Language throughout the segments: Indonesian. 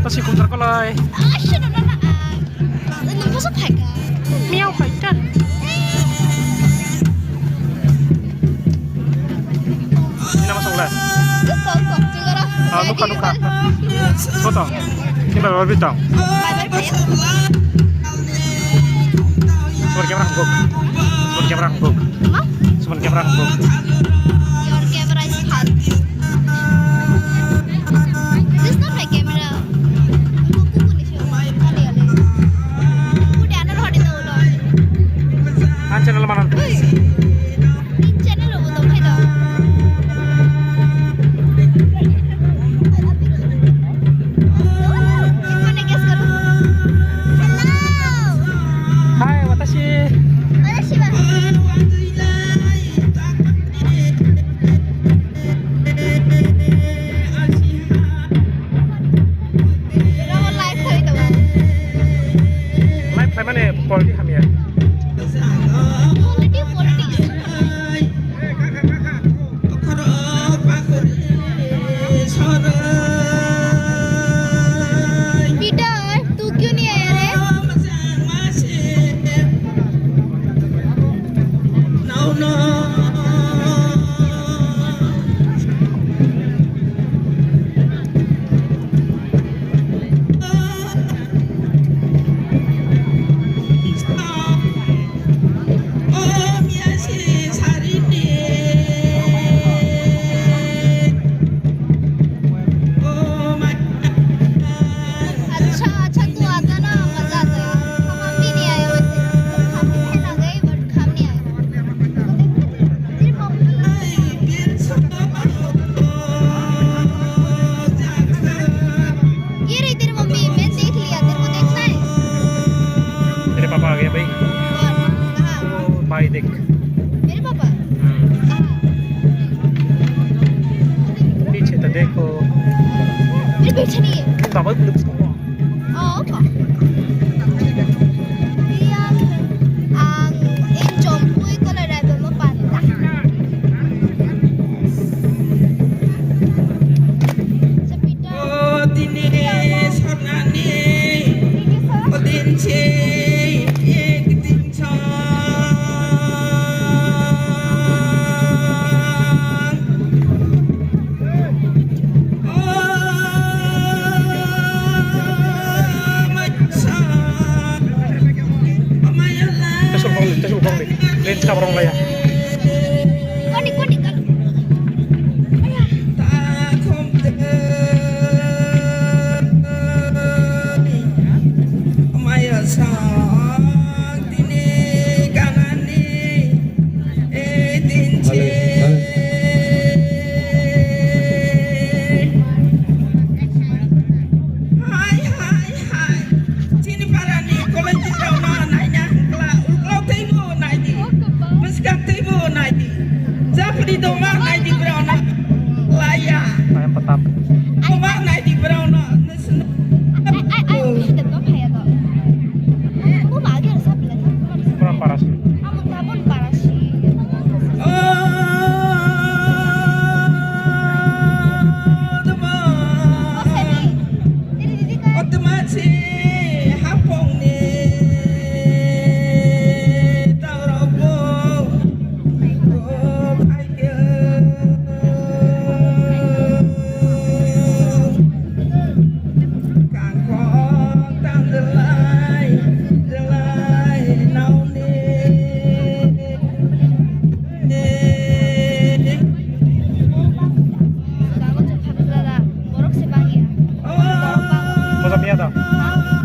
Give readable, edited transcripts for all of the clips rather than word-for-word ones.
watashi kuntarkolai. Miau paita. Ini masuk lah. Nuka. Foto. Ini baru bintang. Suara kamera hangbok. Suara kamera hangbok. Your camera is hot. This is not my camera. Channel mana tuh? Channel apa tuh? Gimana guys karo? Hello. Hai, watashi. Watashi wa. Live saya mana? Quality kami ya. Deck. मेरे पापा पीछे तो देखो मेरे पीछे नहीं है बाबा को looks apa lihat ang jompoy ko na rin mo panda sa pita oh tini sarnani oh dinche lens ka barong laya. Konik kan. Ayam petap. Kurang paras.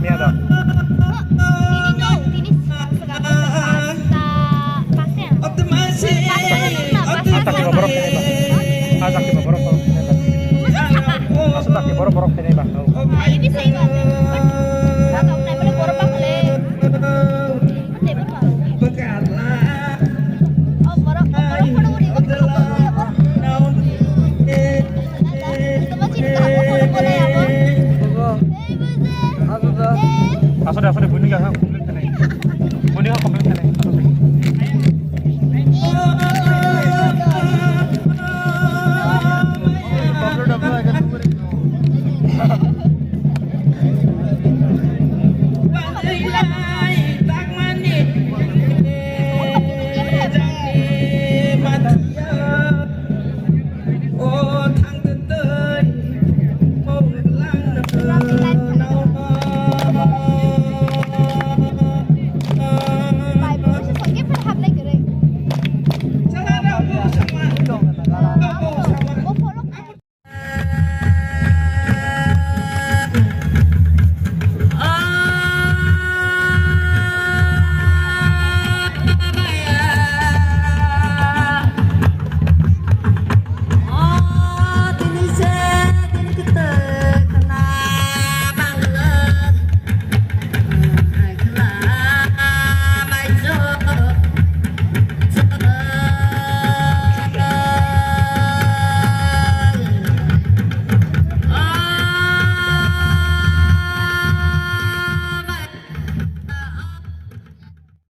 Miada. Borok ini bang. Ini saya tahu naik pada borok boleh. Oh borok pada buri. Itu masih tak boleh ya bang. Asal bunyi kan?